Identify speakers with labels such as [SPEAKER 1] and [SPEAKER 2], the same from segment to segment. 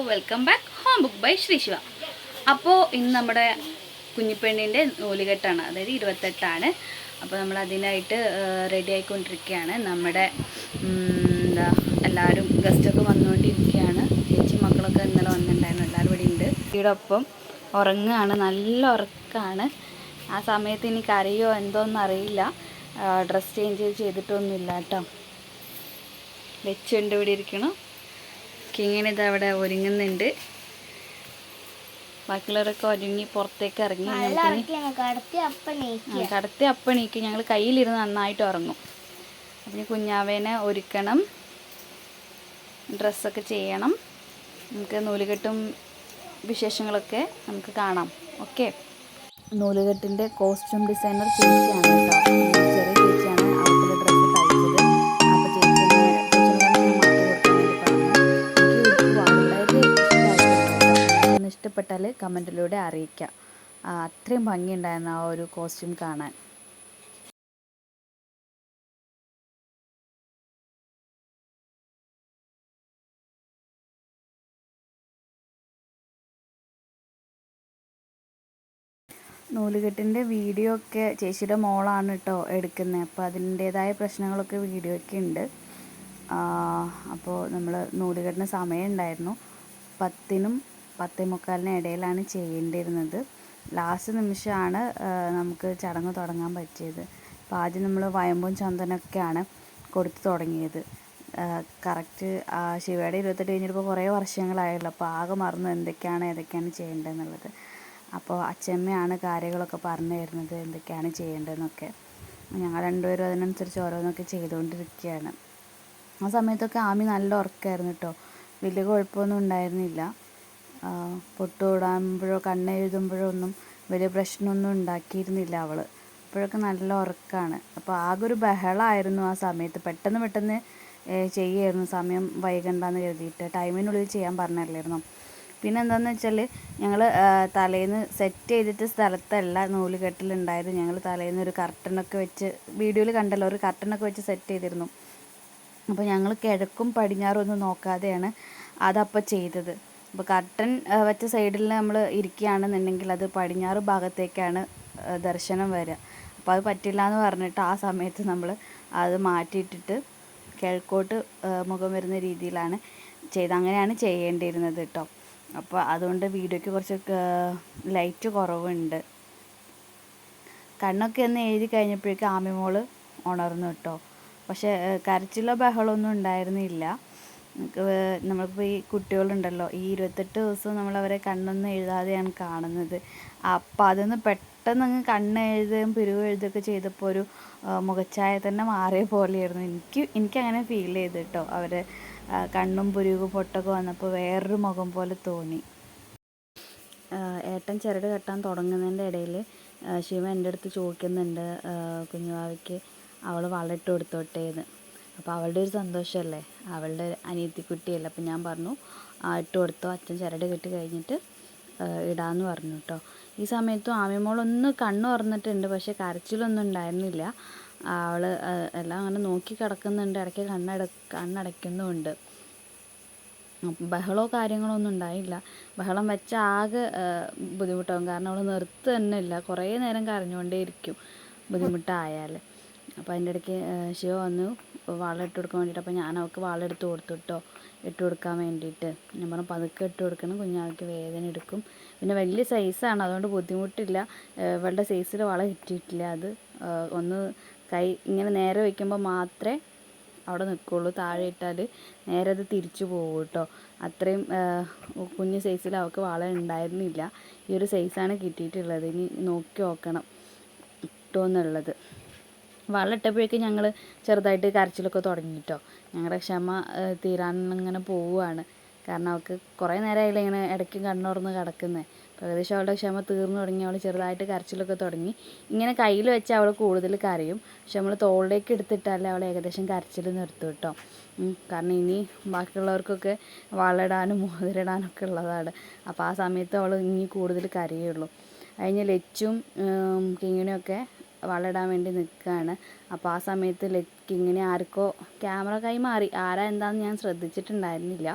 [SPEAKER 1] Welcome back home book by Sreeshiva. അപ്പോൾ ഇന്ന് നമ്മുടെ കുഞ്ഞിപ്പെണ്ണിൻ്റെ നൂലുകെട്ടാണ്, അതായത് 28ആണ്. അപ്പോൾ നമ്മൾ അതിനായിട്ട് റെഡി ആയിക്കൊണ്ടിരിക്കുകയാണ്. നമ്മുടെ എല്ലാവരും ഗസ്റ്റൊക്കെ വന്നുകൊണ്ടിരിക്കുകയാണ്. ചേച്ചി മക്കളൊക്കെ ഇന്നലെ വന്നിട്ടുണ്ടായിരുന്നു, എല്ലാവരും ഇവിടെ ഉണ്ട്. ഈടൊപ്പം ഉറങ്ങുകയാണ്, നല്ല ഉറക്കമാണ്. ആ സമയത്ത് ഇനി കരയോ എന്തോന്നും അറിയില്ല. ഡ്രസ്സ് ചേഞ്ച് ചെയ്തിട്ടൊന്നുമില്ല കേട്ടോ. വെച്ചുകൊണ്ട് ഇവിടെ ഇരിക്കണം. കിങ്ങിന് ഇതവിടെ ഒരുങ്ങുന്നുണ്ട്. ബാക്കിയുള്ളവരൊക്കെ ഒരുങ്ങി പുറത്തേക്ക് ഇറങ്ങി. കടത്തി അപ്പണീക്ക് ഞങ്ങൾ കയ്യിലിരുന്ന് നന്നായിട്ട് ഉറങ്ങും. അപ്പം കുഞ്ഞാവേനെ ഒരുക്കണം, ഡ്രസ്സൊക്കെ ചെയ്യണം. നമുക്ക് നൂലുകെട്ടും വിശേഷങ്ങളൊക്കെ നമുക്ക് കാണാം. ഓക്കെ. നൂലുകെട്ടിൻ്റെ കോസ്റ്റ്യൂം ഡിസൈനർ ചേച്ചിയാണ് കേട്ടോ. ചെറിയ ചേച്ചിയാണ് അവർക്കുള്ള ഡ്രസ്സ് തയ്ച്ചത്. അപ്പോൾ ചേച്ചിനെ ഇഷ്ടപ്പെട്ടാൽ കമൻറ്റിലൂടെ അറിയിക്കാം. അത്രയും ഭംഗിയുണ്ടായിരുന്നു ആ ഒരു കോസ്റ്റ്യൂം കാണാൻ. നൂലുകെട്ടിൻ്റെ വീഡിയോ ഒക്കെ ചേച്ചിയുടെ മോളാണ് കേട്ടോ എടുക്കുന്നത്. അപ്പോൾ അതിൻ്റേതായ പ്രശ്നങ്ങളൊക്കെ വീഡിയോ ഒക്കെ ഉണ്ട്. അപ്പോൾ നമ്മൾ നൂലുകെട്ടിന് സമയം ഉണ്ടായിരുന്നു. 10നും 10:45 ഇടയിലാണ് ചെയ്യേണ്ടിയിരുന്നത്. ലാസ്റ്റ് നിമിഷമാണ് നമുക്ക് ചടങ്ങ് തുടങ്ങാൻ പറ്റിയത്. അപ്പോൾ ആദ്യം നമ്മൾ വയമ്പും ചന്ദനമൊക്കെയാണ് കൊടുത്ത് തുടങ്ങിയത്. കറക്റ്റ് ശിവയുടെ 28 കഴിഞ്ഞിട്ടിപ്പോൾ കുറേ വർഷങ്ങളായല്ലോ. അപ്പോൾ ആകെ മറന്നു ഏതൊക്കെയാണ് ചെയ്യേണ്ടതെന്നുള്ളത്. അപ്പോൾ അച്ഛമ്മയാണ് കാര്യങ്ങളൊക്കെ പറഞ്ഞു തരുന്നത്, എന്തൊക്കെയാണ് ചെയ്യേണ്ടതെന്നൊക്കെ. ഞങ്ങൾ രണ്ടുപേരും അതിനനുസരിച്ച് ഓരോന്നൊക്കെ ചെയ്തുകൊണ്ടിരിക്കുകയാണ്. ആ സമയത്തൊക്കെ ആമി നല്ല ഉറക്കമായിരുന്നു കേട്ടോ. വലിയ കുഴപ്പമൊന്നും ഉണ്ടായിരുന്നില്ല. പൊട്ടുവിടാകുമ്പോഴോ കണ്ണെഴുതുമ്പോഴോ ഒന്നും വലിയ പ്രശ്നമൊന്നും ഉണ്ടാക്കിയിരുന്നില്ല അവൾ. അപ്പോഴൊക്കെ നല്ല ഉറക്കമാണ്. അപ്പോൾ ആകെ ഒരു ബഹളമായിരുന്നു ആ സമയത്ത്. പെട്ടെന്ന് ചെയ്യുമായിരുന്നു, സമയം വൈകണ്ടെന്ന് കരുതിയിട്ട്. ടൈമിനുള്ളിൽ ചെയ്യാൻ പറഞ്ഞല്ലായിരുന്നു. പിന്നെ എന്താണെന്ന് വെച്ചാൽ ഞങ്ങൾ തലേന്ന് സെറ്റ് ചെയ്തിട്ട് സ്ഥലത്തല്ല നൂലുകെട്ടിലുണ്ടായത്. ഞങ്ങൾ തലേന്ന് ഒരു കർട്ടനൊക്കെ വെച്ച്, വീഡിയോയിൽ കണ്ടല്ലോ, ഒരു കർട്ടനൊക്കെ വെച്ച് സെറ്റ് ചെയ്തിരുന്നു. അപ്പോൾ ഞങ്ങൾ കിഴക്കും പടിഞ്ഞാറും ഒന്നും നോക്കാതെയാണ് അതപ്പോൾ ചെയ്തത്. അപ്പോൾ കർട്ടൻ വെച്ച സൈഡിൽ നമ്മൾ ഇരിക്കുകയാണെന്നുണ്ടെങ്കിൽ അത് പടിഞ്ഞാറ് ഭാഗത്തേക്കാണ് ദർശനം വരിക. അപ്പോൾ അത് പറ്റില്ല എന്ന് പറഞ്ഞിട്ട് ആ സമയത്ത് നമ്മൾ അത് മാറ്റിയിട്ടിട്ട് കിഴക്കോട്ട് മുഖം വരുന്ന രീതിയിലാണ് ചെയ്തത്. അങ്ങനെയാണ് ചെയ്യേണ്ടിയിരുന്നത് കേട്ടോ. അപ്പോൾ അതുകൊണ്ട് വീഡിയോയ്ക്ക് കുറച്ച് ലൈറ്റ് കുറവുണ്ട്. കണ്ണൊക്കെ ഒന്ന് എഴുതി കഴിഞ്ഞപ്പോഴേക്കും ആമിമോൾ ഉണർന്നു കേട്ടോ. പക്ഷേ കരച്ചിലോ ബഹളമൊന്നും ഉണ്ടായിരുന്നില്ല. നമ്മളിപ്പോൾ ഈ കുട്ടികളുണ്ടല്ലോ, ഈ 28 ദിവസവും നമ്മളവരെ കണ്ണൊന്നും എഴുതാതെയാണ് കാണുന്നത്. അപ്പം അതൊന്ന് പെട്ടെന്ന് അങ്ങ് കണ്ണ് എഴുതുകയും പിരിവ് എഴുതുകയൊക്കെ ചെയ്തപ്പോൾ ഒരു മുഖച്ഛായ തന്നെ മാറിയ പോലെയായിരുന്നു. എനിക്കങ്ങനെ ഫീൽ ചെയ്തു കേട്ടോ. അവർ കണ്ണും പുരുവും പൊട്ടൊക്കെ വന്നപ്പോൾ വേറൊരു മുഖം പോലെ തോന്നി. ഏട്ടൻ ചരട് കെട്ടാൻ തുടങ്ങുന്നതിൻ്റെ ഇടയിൽ ശിവ എൻ്റെ അടുത്ത് ചോദിക്കുന്നുണ്ട്, കുഞ്ഞുവാവയ്ക്ക് അവൾ വളയിട്ട് കൊടുത്തോട്ടേന്ന്. അപ്പോൾ അവളുടെ ഒരു സന്തോഷമല്ലേ, അവളുടെ അനിയത്തിക്കുട്ടിയല്ലേ. അപ്പോൾ ഞാൻ പറഞ്ഞു ഇട്ട് കൊടുത്തോ, അച്ഛൻ ചരട് കെട്ടി കഴിഞ്ഞിട്ട് ഇടാമെന്ന് പറഞ്ഞു കേട്ടോ. ഈ സമയത്തും ആമിമോളൊന്ന് കണ്ണ് തുറന്നിട്ടുണ്ട്, പക്ഷേ കരച്ചിലൊന്നും ഉണ്ടായിരുന്നില്ല. അവൾ എല്ലാം അങ്ങനെ നോക്കി കിടക്കുന്നുണ്ട്, ഇടയ്ക്ക് കണ്ണടയ്ക്കുന്നുമുണ്ട്. ബഹളമോ കാര്യങ്ങളോ ഒന്നും ഉണ്ടായില്ല. ബഹളം വെച്ച ആകെ ബുദ്ധിമുട്ടാകും, കാരണം അവൾ നിർത്തുക തന്നെ ഇല്ല, കുറേ നേരം കരഞ്ഞുകൊണ്ടേ ഇരിക്കും ബുദ്ധിമുട്ടായാൽ. അപ്പോൾ അതിൻ്റെ ഇടയ്ക്ക് ശിവ വന്നു വാള ഇട്ട് കൊടുക്കാൻ വേണ്ടിയിട്ട്. അപ്പോൾ ഞാൻ അവൾക്ക് വാള എടുത്ത് കൊടുത്തു കേട്ടോ, ഇട്ട് കൊടുക്കാൻ വേണ്ടിയിട്ട്. ഞാൻ പറഞ്ഞു പതുക്കെ ഇട്ട് കൊടുക്കണം, കുഞ്ഞാവയ്ക്ക് വേദന എടുക്കും. പിന്നെ വലിയ സൈസാണ്, അതുകൊണ്ട് ബുദ്ധിമുട്ടില്ല. ഇവളുടെ സൈസിൽ വള കിട്ടിയിട്ടില്ല. അത് ഒന്ന് കൈ ഇങ്ങനെ നേരെ വയ്ക്കുമ്പോൾ മാത്രമേ അവിടെ നിൽക്കുള്ളൂ, താഴെ ഇട്ടാൽ നേരെ അത് തിരിച്ചു പോകും കേട്ടോ. അത്രയും കുഞ്ഞ് സൈസിൽ അവൾക്ക് വള ഉണ്ടായിരുന്നില്ല. ഈ ഒരു സൈസാണ് കിട്ടിയിട്ടുള്ളത്. ഇനി നോക്കി നോക്കണം ഇട്ടോന്നുള്ളത്. വള ഇട്ടപ്പോഴേക്കും ഞങ്ങൾ ചെറുതായിട്ട് കരച്ചിലൊക്കെ തുടങ്ങി കേട്ടോ. ഞങ്ങളുടെ ക്ഷമ തീരാനിങ്ങനെ പോവുകയാണ്. കാരണം അവൾക്ക് കുറേ നേരമായില്ല ഇങ്ങനെ ഇടയ്ക്ക് കണ്ണുറന്ന് കിടക്കുന്നത്. അപ്പോൾ ഏകദേശം അവളുടെ ക്ഷമ തീർന്നു തുടങ്ങി. അവൾ ചെറുതായിട്ട് കരച്ചിലൊക്കെ തുടങ്ങി. ഇങ്ങനെ കയ്യിൽ വെച്ച് അവൾ കൂടുതൽ കരയും, പക്ഷെ നമ്മൾ തോളിലേക്ക് എടുത്തിട്ടാൽ അവൾ ഏകദേശം കരച്ചിൽ നിർത്തും കേട്ടോ. കാരണം ഇനി ബാക്കിയുള്ളവർക്കൊക്കെ വളയിടാനും മോതിരിടാനൊക്കെ ഉള്ളതാണ്. അപ്പോൾ ആ സമയത്ത് അവൾ ഇനി കൂടുതൽ കരയുള്ളൂ. കഴിഞ്ഞ ലച്ചും കിങ്ങിനെയൊക്കെ വളയിടാൻ വേണ്ടി നിൽക്കുകയാണ്. അപ്പോൾ ആ സമയത്ത് കിങ്ങിനെ ആർക്കോ ക്യാമറ കൈമാറി. ആരാ എന്താണെന്ന് ഞാൻ ശ്രദ്ധിച്ചിട്ടുണ്ടായിരുന്നില്ല.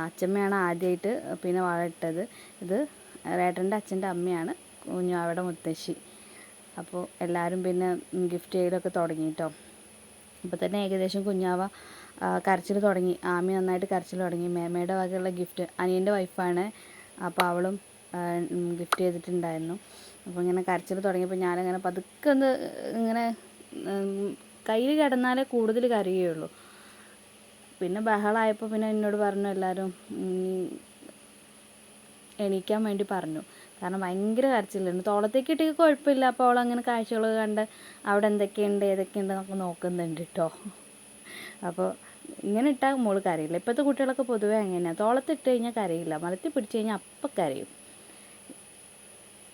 [SPEAKER 1] അച്ഛമ്മയാണ് ആദ്യമായിട്ട് പിന്നെ വളയിട്ടത്. ഇത് ഏട്ടൻ്റെ അച്ഛൻ്റെ അമ്മയാണ് കുഞ്ഞാവയുടെ മുത്തശ്ശി. അപ്പോൾ എല്ലാവരും പിന്നെ ഗിഫ്റ്റ് ചെയ്യലൊക്കെ തുടങ്ങി കേട്ടോ. അപ്പോൾ തന്നെ ഏകദേശം കുഞ്ഞാവ കരച്ചിൽ തുടങ്ങി. ആമി നന്നായിട്ട് കരച്ചിൽ തുടങ്ങി. മേമയുടെ വകയുള്ള ഗിഫ്റ്റ് അനിയൻ്റെ വൈഫാണ്. അപ്പോൾ അവളും ഗിഫ്റ്റ് ചെയ്തിട്ടുണ്ടായിരുന്നു. അപ്പോൾ ഇങ്ങനെ കരച്ചിൽ തുടങ്ങിയപ്പോൾ ഞാനങ്ങനെ പതുക്കെ ഒന്ന് ഇങ്ങനെ കയ്യിൽ കിടന്നാലേ കൂടുതൽ കരയുകയുള്ളൂ. പിന്നെ ബഹളമായപ്പോൾ പിന്നെ എന്നോട് പറഞ്ഞു എല്ലാവരും എണീക്കാൻ വേണ്ടി പറഞ്ഞു. കാരണം ഭയങ്കര കരച്ചിലുണ്ട്. തോളത്തേക്ക് ഇട്ടേക്ക് കുഴപ്പമില്ല. അപ്പോൾ അവളങ്ങനെ കാഴ്ചകൾ കണ്ട് അവിടെ എന്തൊക്കെയുണ്ട് ഏതൊക്കെയുണ്ട് എന്നൊക്കെ നോക്കുന്നുണ്ട് കേട്ടോ. അപ്പോൾ ഇങ്ങനെ ഇട്ടാൽ മോള് കരയില്ല. ഇപ്പോഴത്തെ കുട്ടികളൊക്കെ പൊതുവേ അങ്ങനെയാണ്. തോളത്തിട്ട് കഴിഞ്ഞാൽ കരയില്ല, മലത്തി പിടിച്ച് കഴിഞ്ഞാൽ അപ്പം കരയും.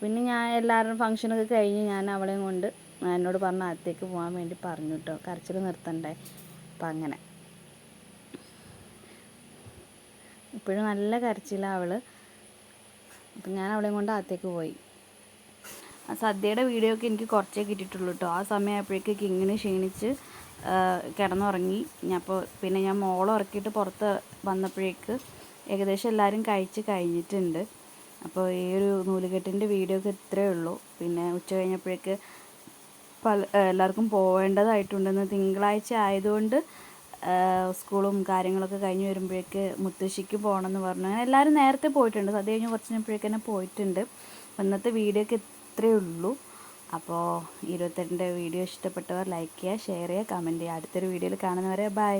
[SPEAKER 1] പിന്നെ ഞാൻ എല്ലാവരും ഫംഗ്ഷനൊക്കെ കഴിഞ്ഞ് ഞാൻ അവളെയും കൊണ്ട് എന്നോട് പറഞ്ഞ അകത്തേക്ക് പോകാൻ വേണ്ടി പറഞ്ഞു കേട്ടോ. കരച്ചിൽ നിർത്തണ്ടേ. അപ്പം അങ്ങനെ ഇപ്പോഴും നല്ല കരച്ചിലാണ് അവൾ. അപ്പം ഞാൻ അവളെയും കൊണ്ട് അകത്തേക്ക് പോയി. ആ സദ്യയുടെ വീഡിയോ ഒക്കെ എനിക്ക് കുറച്ചേ കിട്ടിയിട്ടുള്ളൂ കേട്ടോ. ആ സമയമായപ്പോഴേക്ക് കിങ്ങിന് ക്ഷീണിച്ച് കിടന്നുറങ്ങി. അപ്പോൾ പിന്നെ ഞാൻ മോളെ ഉറക്കിയിട്ട് പുറത്ത് വന്നപ്പോഴേക്ക് ഏകദേശം എല്ലാവരും കഴിച്ച് കഴിഞ്ഞിട്ടുണ്ട്. അപ്പോൾ ഈ ഒരു നൂലുകെട്ടിൻ്റെ വീഡിയോ ഒക്കെ ഇത്രയേ ഉള്ളൂ. പിന്നെ ഉച്ച കഴിഞ്ഞപ്പോഴേക്ക് എല്ലാവർക്കും പോവേണ്ടതായിട്ടുണ്ടെന്ന്. തിങ്കളാഴ്ച ആയതുകൊണ്ട് സ്കൂളും കാര്യങ്ങളൊക്കെ കഴിഞ്ഞ് വരുമ്പോഴേക്ക് മുത്തശ്ശിക്ക് പോകണമെന്ന് പറഞ്ഞു. അങ്ങനെ എല്ലാവരും നേരത്തെ പോയിട്ടുണ്ട്. സദ്യ കഴിഞ്ഞ് കുറച്ച് കഴിഞ്ഞപ്പോഴേക്ക് തന്നെ പോയിട്ടുണ്ട്. ഇന്നത്തെ വീഡിയോ ഒക്കെ ഇത്രയേ ഉള്ളൂ. അപ്പോൾ 28ൻ്റെ വീഡിയോ ഇഷ്ടപ്പെട്ടവർ ലൈക്ക് ചെയ്യുക, ഷെയർ ചെയ്യുക, കമൻറ്റ് ചെയ്യുക. അടുത്തൊരു വീഡിയോയിൽ കാണുന്നവരെ ബൈ.